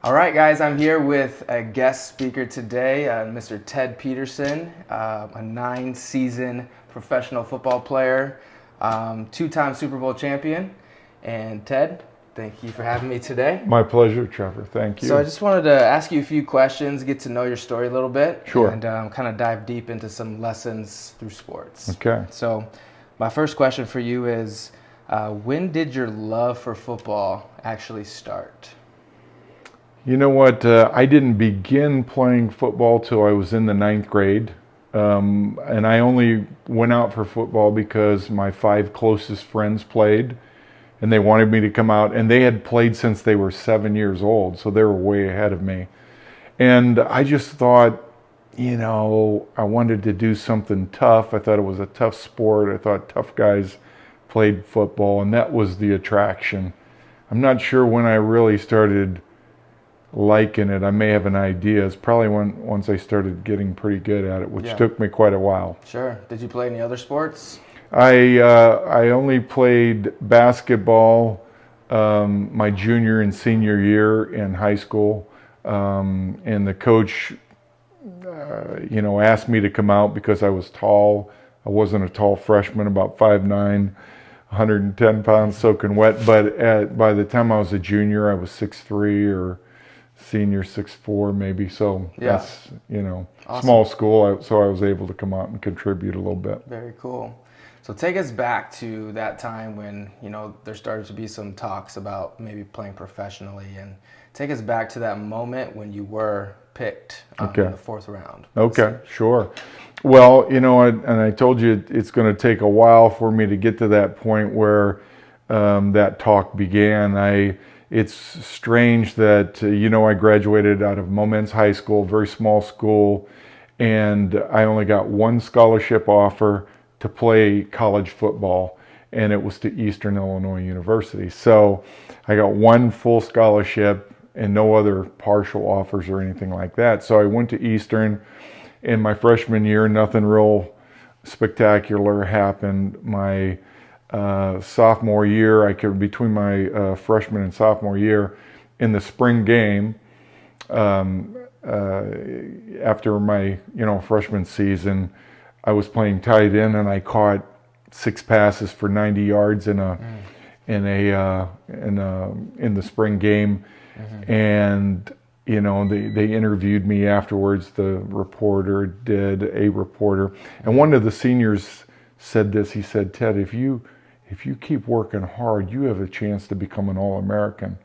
All right, guys, I'm here with a guest speaker today, Mr. Ted Petersen, a 9-season professional football player, 2-time Super Bowl champion. And Ted, thank you for having me today. My pleasure, Trevor. Thank you. So I just wanted to ask you a few questions, get to know your story a little bit, Sure. and kind of dive deep into some lessons through sports. Okay. So my first question for you is, when did your love for football actually start? You know what? I didn't begin playing football till I was in the 9th grade. And I only went out for football because my 5 closest friends played and they wanted me to come out, and they had played since they were 7 years old. So they were way ahead of me. And I just thought, I wanted to do something tough. I thought it was a tough sport. I thought tough guys played football, and that was the attraction. I'm not sure when I really started liking it. I may have an idea. It's probably once I started getting pretty good at it, which took me quite a while. Sure. Did you play any other sports? I only played basketball my junior and senior year in high school, and the coach, asked me to come out because I was tall. I wasn't a tall freshman, about 5'9", 110 pounds soaking wet. But by the time I was a junior, I was 6'3", or senior 6'4", maybe. So that's awesome. Small school, so I was able to come out and contribute a little bit. Very cool. So take us back to that time when there started to be some talks about maybe playing professionally, and take us back to that moment when you were picked in the 4th round. Okay, sure. Well, and I told you it's going to take a while for me to get to that point where that talk began. It's strange that, I graduated out of Moments High School, very small school, and I only got one scholarship offer to play college football, and it was to Eastern Illinois University. So I got one full scholarship and no other partial offers or anything like that. So I went to Eastern. In my freshman year, nothing real spectacular happened. My sophomore year, between my freshman and sophomore year, in the spring game, after my freshman season, I was playing tight end, and I caught 6 passes for 90 yards in the spring game. Mm-hmm. And they interviewed me afterwards. The reporter did, a reporter, and one of the seniors said this. He said, "Ted, if you keep working hard, you have a chance to become an All-American."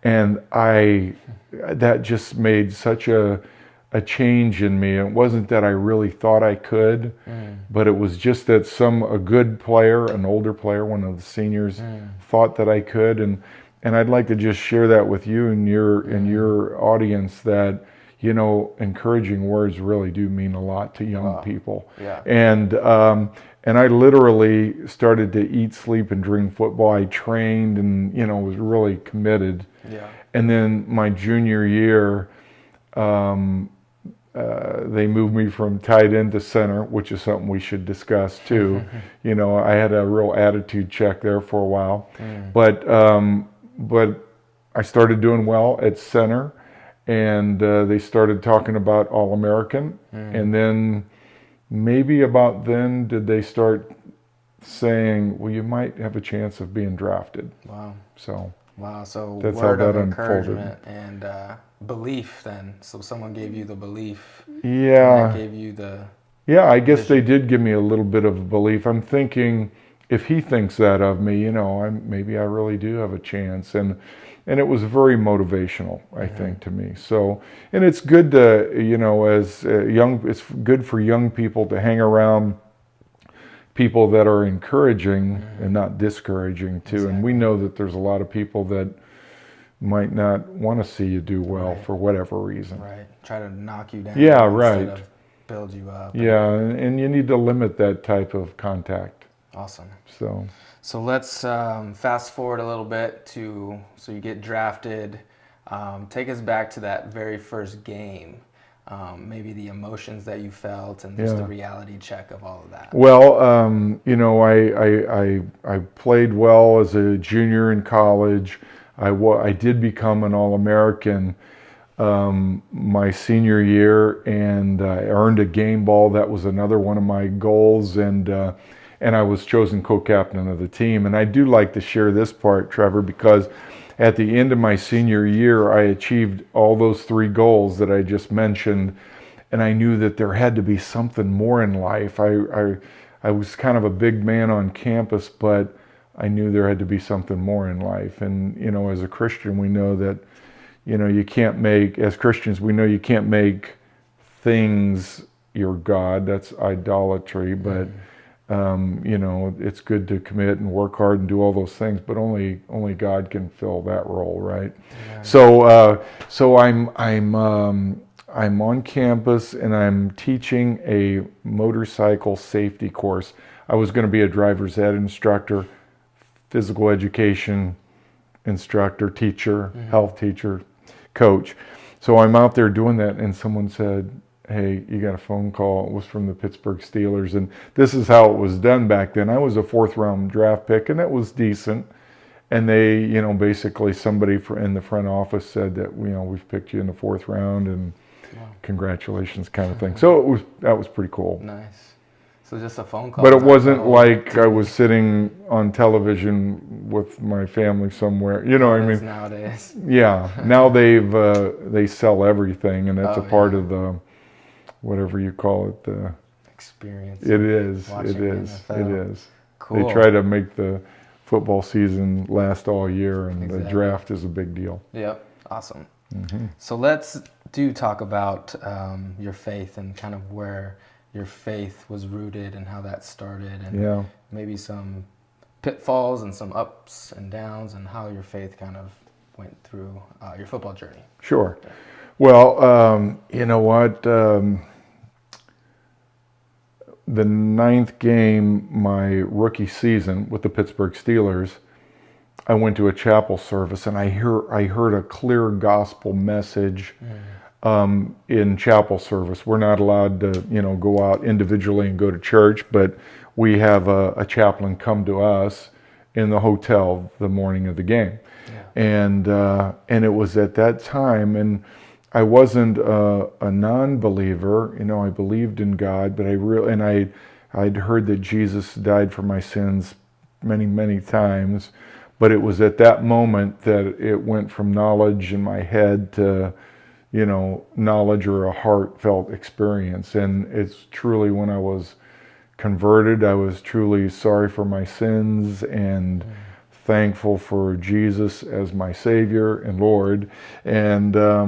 And that just made such a change in me. It wasn't that I really thought I could, but it was just that a good player, an older player, one of the seniors, thought that I could. And I'd like to just share that with you and your audience, that encouraging words really do mean a lot to young people. Yeah. And I literally started to eat, sleep, and drink football. I trained and was really committed. Yeah. And then my junior year, they moved me from tight end to center, which is something we should discuss too. I had a real attitude check there for a while, but I started doing well at center, and they started talking about All-American, and then maybe about then did they start saying, well, you might have a chance of being drafted. Wow. So That's word of encouragement and belief then. So someone gave you the belief. Yeah. Gave you the... Yeah, I guess they did give me a little bit of belief. I'm thinking, if he thinks that of me, maybe I really do have a chance. And it was very motivational, I think, to me. So, and it's good to, it's good for young people to hang around people that are encouraging and not discouraging too. Exactly. And we know that there's a lot of people that might not want to see you do well for whatever reason. Right. Try to knock you down. Yeah, right. Instead of build you up. Yeah, and you need to limit that type of contact. Awesome. So let's fast forward a little bit so you get drafted. Take us back to that very first game. Maybe the emotions that you felt and just the reality check of all of that. Well, I played well as a junior in college. I did become an All-American my senior year, and I earned a game ball. That was another one of my goals, and I was chosen co-captain of the team. And I do like to share this part, Trevor, because at the end of my senior year, I achieved all those three goals that I just mentioned, and I knew that there had to be something more in life. I was kind of a big man on campus, but I knew there had to be something more in life. And, you know, as a Christian, we know that, you know, as Christians, we know you can't make things your God. That's idolatry. But, you know, it's good to commit and work hard and do all those things, but only God can fill that role, right? Yeah. So I'm on campus and I'm teaching a motorcycle safety course. I was going to be a driver's ed instructor, physical education instructor, teacher, health teacher, coach. So I'm out there doing that, and someone said, "Hey, you got a phone call." It was from the Pittsburgh Steelers, and this is how it was done back then. I was a 4th-round draft pick, and that was decent. And they, you know, basically somebody in the front office said that, you know, we've picked you in the 4th round, and congratulations, kind of thing. So that was pretty cool. Nice. So just a phone call. But it wasn't like I was sitting on television with my family somewhere. You know what I mean? Nowadays. Yeah. Now they sell everything, and that's a part of the, whatever you call it, the experience. It is. It is. Cool. They try to make the football season last all year, and the draft is a big deal. Yep. Awesome. So let's talk about your faith and kind of where your faith was rooted and how that started, and maybe some pitfalls and some ups and downs, and how your faith kind of went through your football journey. Sure. Yeah. Well, you know what? The 9th game, my rookie season with the Pittsburgh Steelers, I went to a chapel service, and I heard a clear gospel message. In chapel service. We're not allowed to, you know, go out individually and go to church, but we have a chaplain come to us in the hotel the morning of the game. Yeah. And it was at that time, and I wasn't a non-believer, you know, I believed in God, but I'd heard that Jesus died for my sins many, many times, but it was at that moment that it went from knowledge in my head to, you know, knowledge or a heartfelt experience. And it's truly when I was converted, I was truly sorry for my sins and thankful for Jesus as my Savior and Lord. And I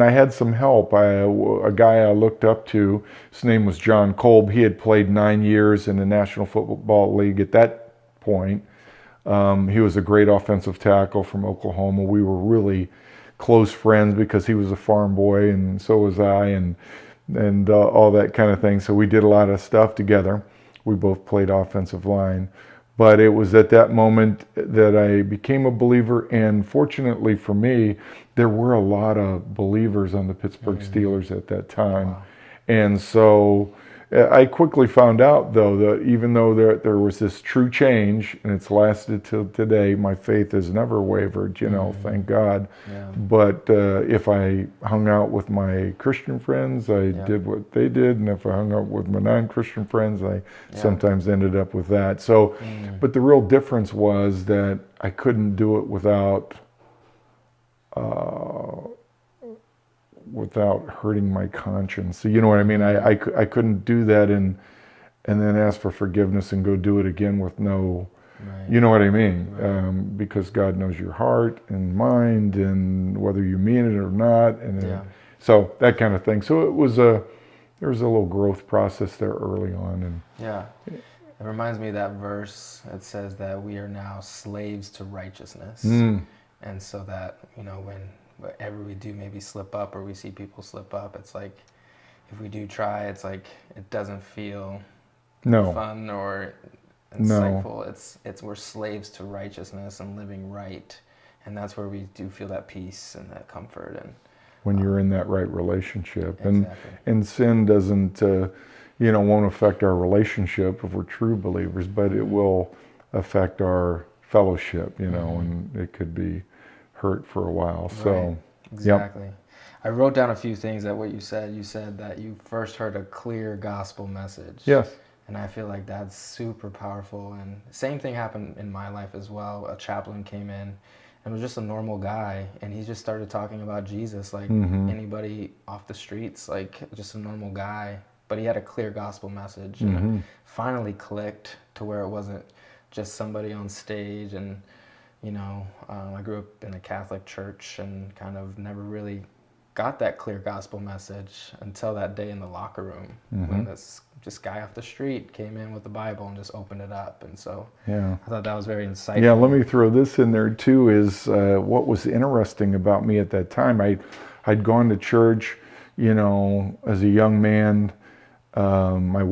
had some help. A guy I looked up to, his name was John Kolb. He had played 9 years in the National Football League at that point. He was a great offensive tackle from Oklahoma. We were really close friends because he was a farm boy and so was I, and all that kind of thing. So we did a lot of stuff together. We both played offensive line. But it was at that moment that I became a believer, and fortunately for me, there were a lot of believers on the Pittsburgh Steelers at that time. Wow. And so I quickly found out, though, that even though there was this true change, and it's lasted till today, my faith has never wavered, you know, thank God. Yeah. But if I hung out with my Christian friends, I did what they did, and if I hung out with my non-Christian friends, I sometimes ended up with that. So, but the real difference was that I couldn't do it without hurting my conscience. So, you know what I mean? I couldn't do that and then ask for forgiveness and go do it again with no, you know what I mean? Right. Because God knows your heart and mind and whether you mean it or not. And so that kind of thing. So there was a little growth process there early on. And it reminds me of that verse. It says that we are now slaves to righteousness. And so that, you know, whenever we do maybe slip up or we see people slip up, it's like if we do try, it's like it doesn't feel fun or insightful. It's we're slaves to righteousness and living right, and that's where we do feel that peace and that comfort. And when you're in that right relationship, exactly. and sin doesn't won't affect our relationship if we're true believers, but it will affect our fellowship, and it could be hurt for a while. So, Right. Exactly. I wrote down a few things that what you said. You said that you first heard a clear gospel message. yes. And I feel like that's super powerful. And same thing happened in my life as well. A chaplain came in and was just a normal guy, and he just started talking about Jesus like anybody off the streets, like just a normal guy. But he had a clear gospel message, and it finally clicked to where it wasn't just somebody on stage. And I grew up in a Catholic church and kind of never really got that clear gospel message until that day in the locker room when this just guy off the street came in with the Bible and just opened it up. And so I thought that was very insightful. Yeah, let me throw this in there too, is what was interesting about me at that time. I'd gone to church, as a young man. My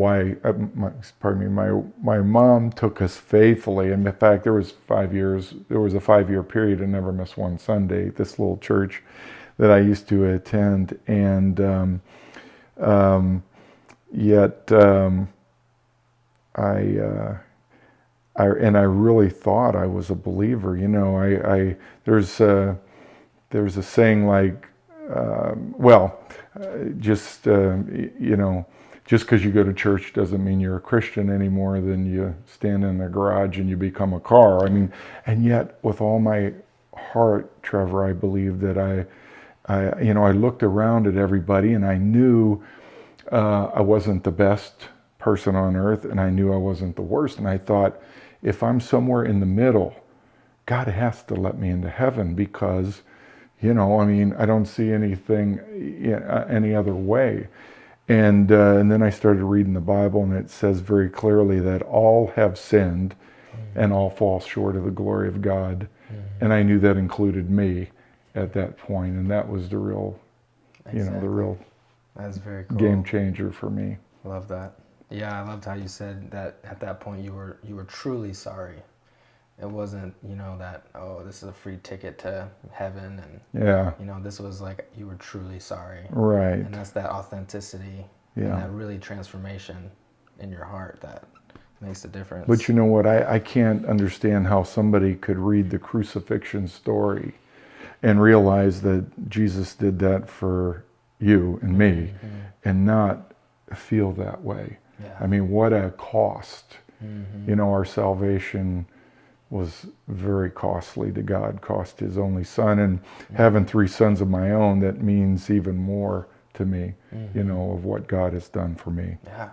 mom took us faithfully. And in fact, there was a 5-year period. I never missed one Sunday at this little church that I used to attend. And I really thought I was a believer. There's a saying like, just because you go to church doesn't mean you're a Christian any more than you stand in the garage and you become a car. I mean, and yet with all my heart, Trevor, I believe that I looked around at everybody and I knew I wasn't the best person on earth, and I knew I wasn't the worst. And I thought, if I'm somewhere in the middle, God has to let me into heaven, because, I don't see anything any other way. And then I started reading the Bible, and it says very clearly that all have sinned and all fall short of the glory of God. And I knew that included me at that point, and that was the real, That's very cool. game changer for me. Love that. Yeah, I loved how you said that at that point you were truly sorry. It wasn't, that, oh, this is a free ticket to heaven, and this was like you were truly sorry. Right. And that's that authenticity and that really transformation in your heart that makes the difference. But you know what? I can't understand how somebody could read the crucifixion story and realize that Jesus did that for you and me and not feel that way. Yeah. I mean, what a cost. Our salvation was very costly to God, cost his only son. And having 3 sons of my own, that means even more to me, of what God has done for me. Yeah.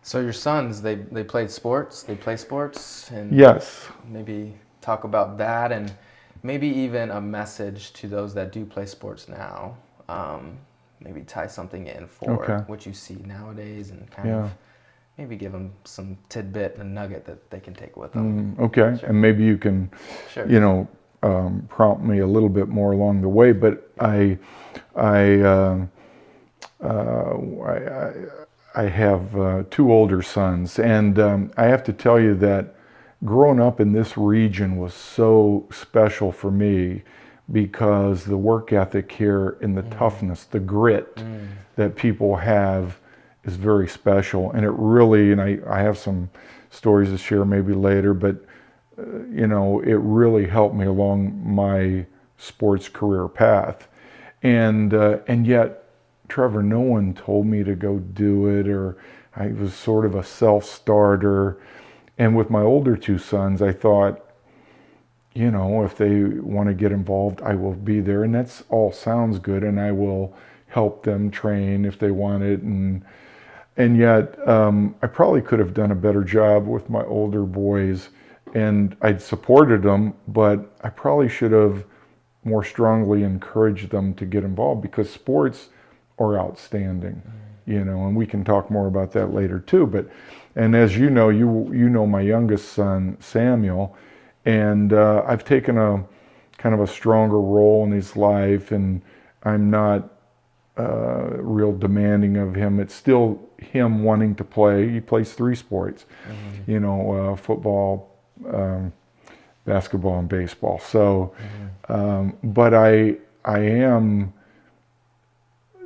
So your sons, they played sports, they play sports? And yes. Maybe talk about that, and maybe even a message to those that do play sports now. Maybe tie something in for what you see nowadays, and kind of maybe give them some tidbit and nugget that they can take with them. Okay, sure. And maybe you can, prompt me a little bit more along the way. But I have 2 older sons, and I have to tell you that growing up in this region was so special for me, because the work ethic here and the toughness, the grit that people have is very special. And it really, and I have some stories to share maybe later, but it really helped me along my sports career path. And yet, Trevor, no one told me to go do it, or I was sort of a self-starter. And with my older 2 sons, I thought, if they want to get involved, I will be there. And that's all sounds good, and I will help them train if they want it. And yet, I probably could have done a better job with my older boys, and I'd supported them, but I probably should have more strongly encouraged them to get involved, because sports are outstanding, and we can talk more about that later too. And as you know my youngest son, Samuel, and I've taken a kind of a stronger role in his life, and I'm not real demanding of him. It's still him wanting to play. He plays 3 sports, football, basketball, and baseball. So, but I am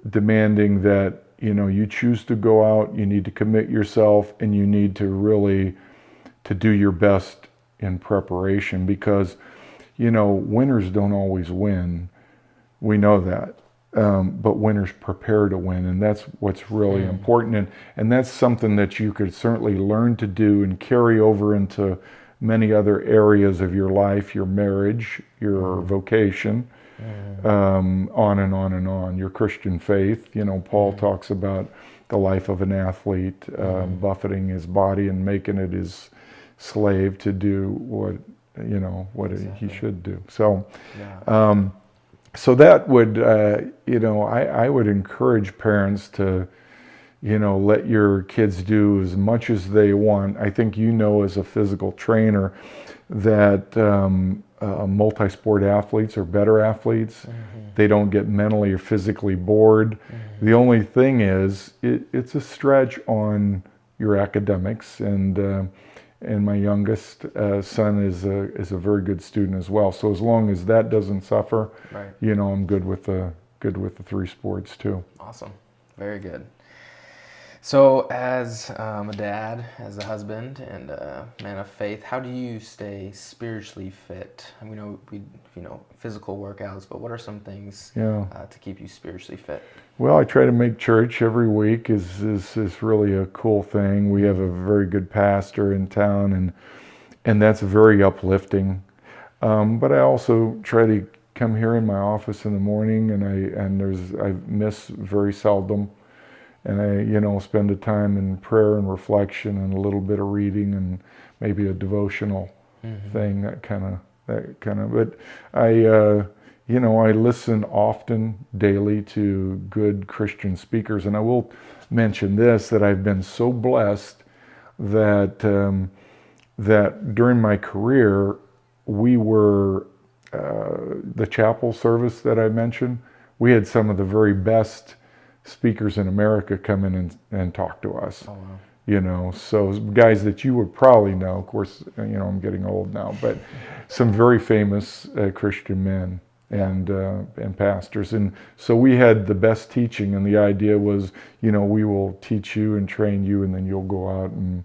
demanding that, you choose to go out, you need to commit yourself, and you need to really to do your best in preparation, because, winners don't always win. We know that. But winners prepare to win, and that's what's really important. And that's something that you could certainly learn to do and carry over into many other areas of your life, your marriage, your vocation, on and on and on. Your Christian faith. Paul talks about the life of an athlete, buffeting his body and making it his slave to do what he should do. So. Yeah. So that would, I would encourage parents to, let your kids do as much as they want. I think as a physical trainer that multi-sport athletes are better athletes. They don't get mentally or physically bored. The only thing is, it's a stretch on your academics, and my youngest son is a very good student as well. So as long as that doesn't suffer, Right. I'm good with the 3 sports too. Awesome. Very good. So as a dad, as a husband, and a man of faith, how do you stay spiritually fit? I mean, we physical workouts, but what are some things to keep you spiritually fit? Well, I try to make church every week is really a cool thing. We have a very good pastor in town, and that's very uplifting. But I also try to come here in my office in the morning, and I miss very seldom. And I, spend a time in prayer and reflection and a little bit of reading and maybe a devotional thing, that kind of. But I listen often, daily, to good Christian speakers. And I will mention this, that I've been so blessed that that during my career, we were the chapel service that I mentioned. We had some of the very best speakers in America come in and talk to us. Oh, wow. So guys that you would probably know. Of course, I'm getting old now, but some very famous Christian men and pastors. And so we had the best teaching, and the idea was, we will teach you and train you, and then you'll go out and,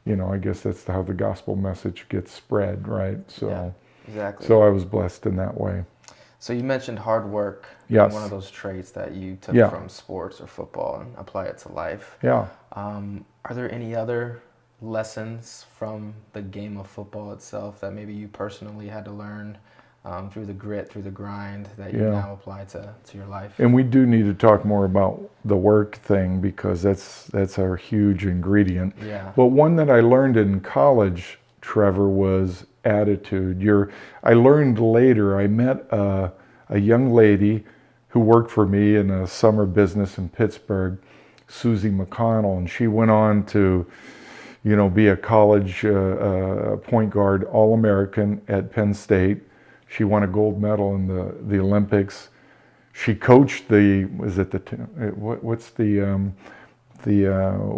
I guess that's how the gospel message gets spread, right? So, yeah, exactly. So I was blessed in that way. So you mentioned hard work. Yes. One of those traits that you took from sports or football and apply it to life. Yeah. Are there any other lessons from the game of football itself that maybe you personally had to learn through the grit, through the grind, that you now apply to your life? And we do need to talk more about the work thing, because that's our huge ingredient. Yeah. But one that I learned in college, Trevor, was attitude. I learned later, I met a young lady who worked for me in a summer business in Pittsburgh, Susie McConnell, and she went on to, be a college point guard All-American at Penn State. She won a gold medal in the Olympics. She coached the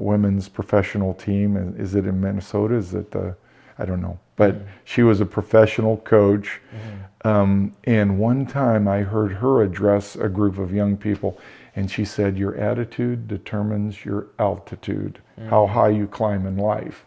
women's professional team? Is it in Minnesota? Is it I don't know. But she was a professional coach. And one time I heard her address a group of young people, and she said, "Your attitude determines your altitude, how high you climb in life."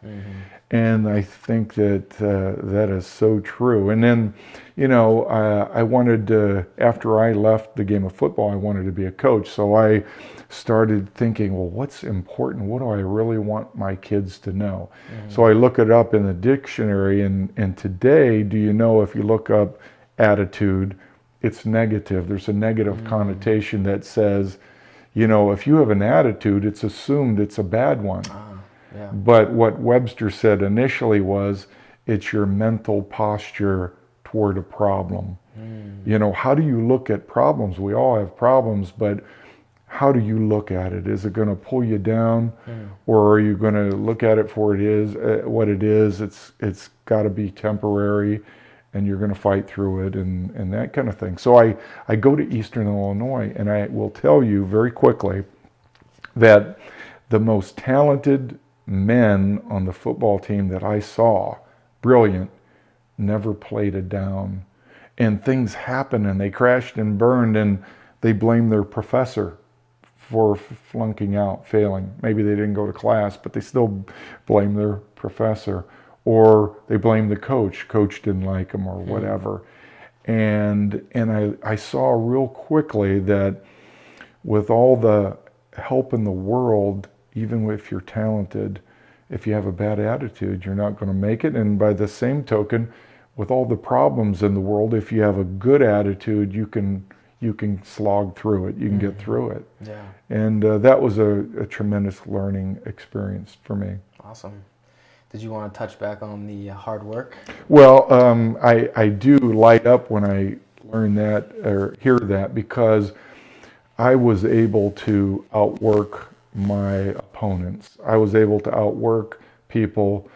And I think that that is so true. And then, I wanted to, after I left the game of football, I wanted to be a coach. So I started thinking, well, what's important? What do I really want my kids to know? So I look it up in the dictionary, and today, if you look up attitude, it's negative. There's a negative connotation that says, if you have an attitude, it's assumed it's a bad one. Yeah. But what Webster said initially was, it's your mental posture toward a problem. How do you look at problems? We all have problems, but how do you look at it? Is it going to pull you down, or are you going to look at it for what it is? It's got to be temporary, and you're going to fight through it, and that kind of thing. So I go to Eastern Illinois, and I will tell you very quickly that the most talented men on the football team that I saw, brilliant, never played it down. And things happened, and they crashed and burned, and they blamed their professor for flunking out, failing. Maybe they didn't go to class, but they still blame their professor. or they blame the coach. Coach didn't like them or whatever. And I saw real quickly that with all the help in the world, even if you're talented, if you have a bad attitude, you're not going to make it. And by the same token, with all the problems in the world, if you have a good attitude, you can slog through it. You can get through it. Yeah. And that was a tremendous learning experience for me. Awesome. Did you want to touch back on the hard work? Well, I do light up when I learn that or hear that, because I was able to outwork my opponents. I was able to outwork people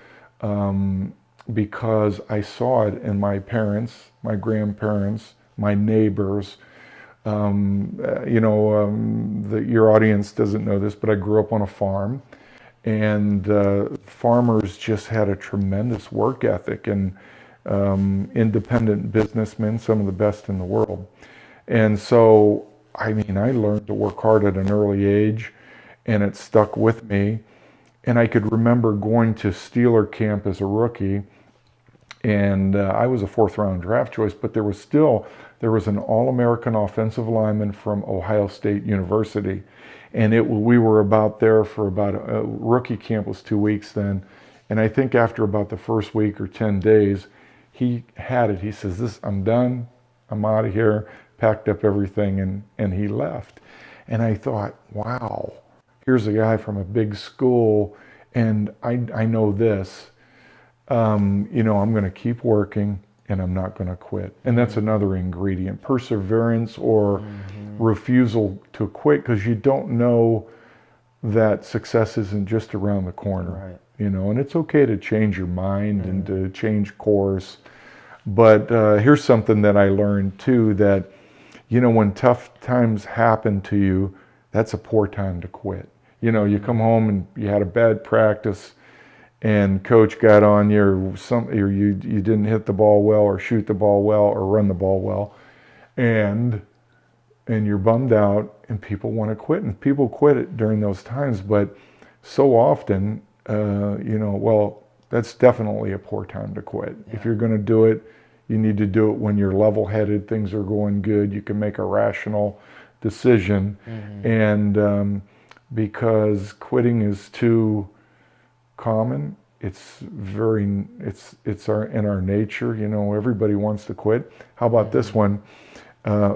because I saw it in my parents, my grandparents, my neighbors. Your audience doesn't know this, but I grew up on a farm, and farmers just had a tremendous work ethic, and independent businessmen, some of the best in the world. And so, I learned to work hard at an early age, and it stuck with me. And I could remember going to Steeler camp as a rookie, and I was a fourth round draft choice, but there was an All-American offensive lineman from Ohio State University. And we were about there for rookie camp was 2 weeks then. And I think after about the first week or 10 days, he had it. He says, I'm done. I'm out of here. Packed up everything, and he left. And I thought, wow, here's a guy from a big school, and I know this. I'm going to keep working, and I'm not going to quit. And that's another ingredient, perseverance or refusal to quit, because you don't know that success isn't just around the corner. Right. And it's okay to change your mind and to change course. But here's something that I learned too, that when tough times happen to you, that's a poor time to quit. You come home and you had a bad practice, and coach got on you, or you didn't hit the ball well, or shoot the ball well, or run the ball well, and you're bummed out, and people want to quit, and people quit it during those times. But so often, that's definitely a poor time to quit. Yeah. If you're going to do it, you need to do it when you're level-headed, things are going good, you can make a rational decision. And because quitting is too common, it's in our nature. Everybody wants to quit. How about this one?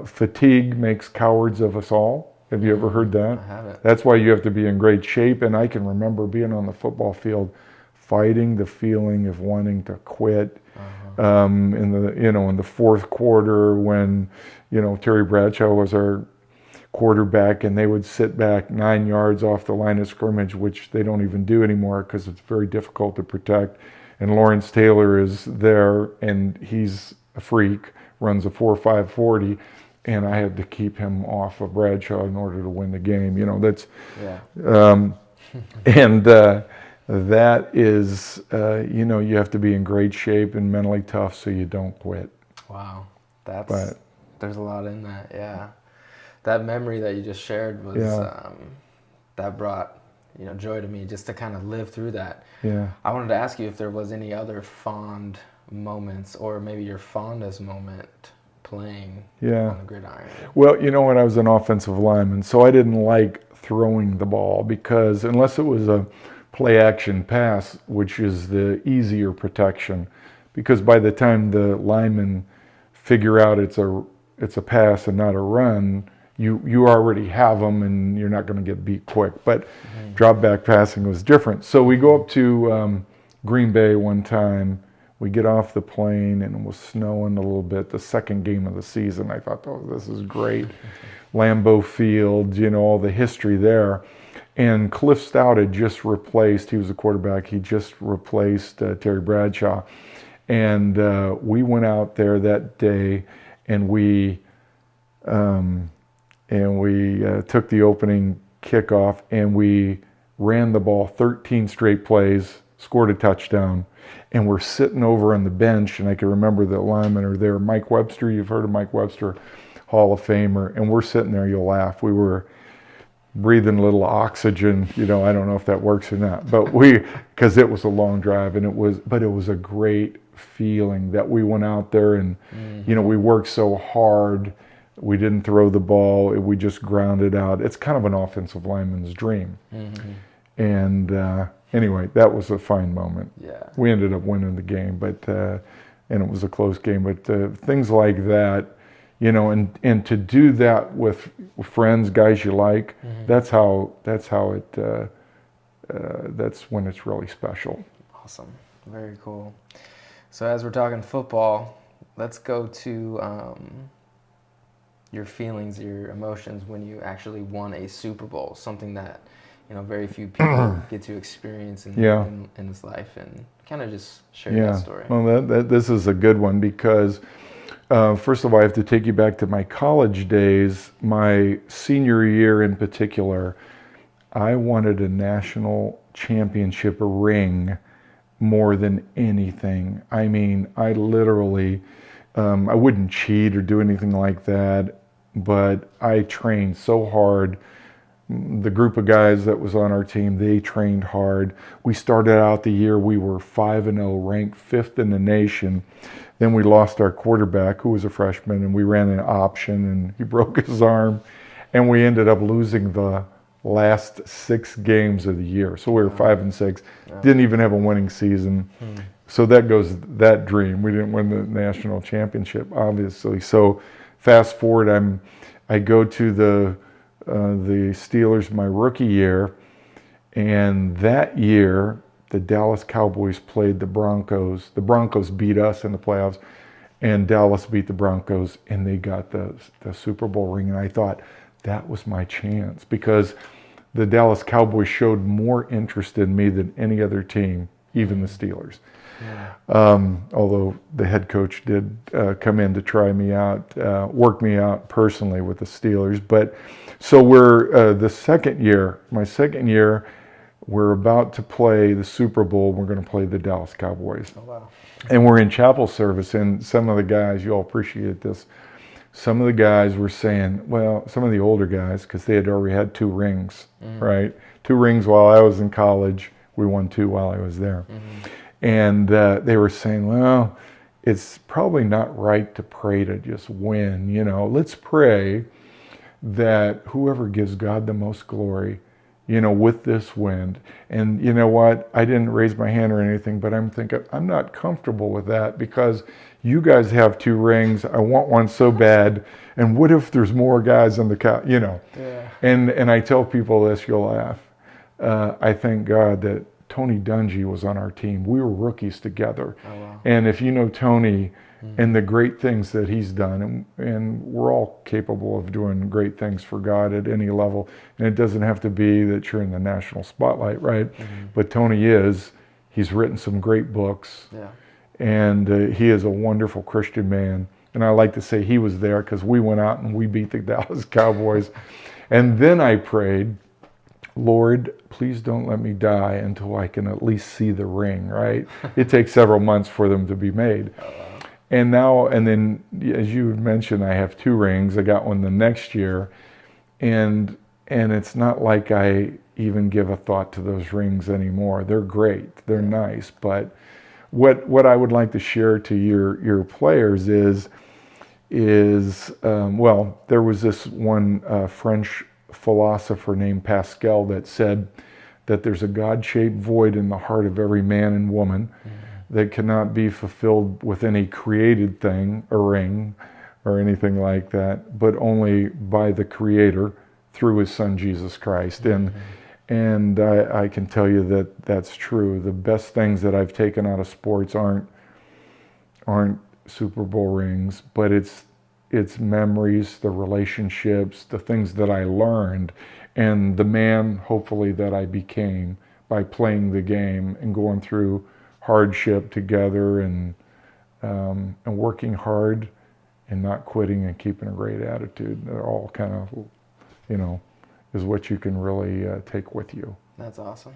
Fatigue makes cowards of us all. Have you ever heard that? I haven't. That's why you have to be in great shape. And I can remember being on the football field, fighting the feeling of wanting to quit. In the fourth quarter, when Terry Bradshaw was our quarterback, and they would sit back 9 yards off the line of scrimmage, which they don't even do anymore because it's very difficult to protect. And Lawrence Taylor is there, and he's a freak, runs a 4.5 40, and I had to keep him off of Bradshaw in order to win the game. That is, you have to be in great shape and mentally tough so you don't quit. Wow, there's a lot in that. Yeah, that memory that you just shared was that brought joy to me, just to kind of live through that. Yeah. I wanted to ask you if there was any other fond moments, or maybe your fondest moment playing on the gridiron. Well, when I was an offensive lineman, so I didn't like throwing the ball, because unless it was a play action pass, which is the easier protection, because by the time the linemen figure out it's a pass and not a run, you already have them, and you're not going to get beat quick. But drop back passing was different. So we go up to Green Bay one time. We get off the plane, and it was snowing a little bit. The second game of the season, I thought, oh, this is great. Lambeau Field, all the history there. And Cliff Stout had just replaced, he was the quarterback, he just replaced Terry Bradshaw. And we went out there that day, and we took the opening kickoff, and we ran the ball 13 straight plays, scored a touchdown. And we're sitting over on the bench, and I can remember the linemen are there. Mike Webster, you've heard of Mike Webster, Hall of Famer. And we're sitting there, you'll laugh. We were breathing a little oxygen. I don't know if that works or not, but because it was a long drive, and it was a great feeling that we went out there and, we worked so hard. We didn't throw the ball. We just grounded out. It's kind of an offensive lineman's dream. And anyway, that was a fine moment. Yeah. We ended up winning the game, and it was a close game. But things like that, and to do that with friends, guys you like, that's when it's really special. Awesome. Very cool. So as we're talking football, let's go to your feelings, your emotions when you actually won a Super Bowl, something that very few people get to experience in this life, and kind of just share that story. Well, this is a good one because first of all, I have to take you back to my college days. My senior year in particular, I wanted a national championship ring more than anything. I mean, I literally, I wouldn't cheat or do anything like that, but I trained so hard. The group of guys that was on our team, they trained hard. We started out the year, we were 5-0, ranked 5th in the nation. Then we lost our quarterback, who was a freshman, and we ran an option, and he broke his arm. And we ended up losing the last 6 games of the year. So we were 5-6, didn't even have a winning season. So that goes that dream. We didn't win the national championship, obviously. So fast forward, I go to the Steelers my rookie year, and that year the Dallas Cowboys played the Broncos. The Broncos beat us in the playoffs, and Dallas beat the Broncos, and they got the Super Bowl ring. And I thought that was my chance because the Dallas Cowboys showed more interest in me than any other team, even the Steelers. Although the head coach did come in to try me out, work me out personally with the Steelers. But so we're my second year, we're about to play the Super Bowl. We're going to play the Dallas Cowboys. Oh, wow. And we're in chapel service, and some of the guys, you'll appreciate this, some of the guys were saying, well, some of the older guys, because they had already had 2 rings, right? 2 rings while I was in college. We won 2 while I was there. And they were saying, well, it's probably not right to pray to just win. Let's pray that whoever gives God the most glory, with this wind. And you know what? I didn't raise my hand or anything, but I'm thinking, I'm not comfortable with that because you guys have 2 rings. I want one so bad. And what if there's more guys on the Yeah. And I tell people this, you'll laugh. I thank God that Tony Dungy was on our team. We were rookies together. Oh, wow. And if you know Tony and the great things that he's done, and we're all capable of doing great things for God at any level, and it doesn't have to be that you're in the national spotlight, right? But Tony he's written some great books, and he is a wonderful Christian man. And I like to say he was there because we went out and we beat the Dallas Cowboys. And then I prayed, Lord, please don't let me die until I can at least see the ring, right? It takes several months for them to be made. And then, as you mentioned, I have 2 rings. I got one the next year. And it's not like I even give a thought to those rings anymore. They're great. They're nice. But what I would like to share to your players is well, there was this one French philosopher named Pascal that said that there's a God-shaped void in the heart of every man and woman that cannot be fulfilled with any created thing, a ring or anything like that, but only by the Creator through His Son Jesus Christ. And I can tell you that that's true. The best things that I've taken out of sports aren't Super Bowl rings, but it's memories, the relationships, the things that I learned, and the man, hopefully, that I became by playing the game and going through hardship together and working hard and not quitting and keeping a great attitude. They're all kind of, is what you can really take with you. That's awesome.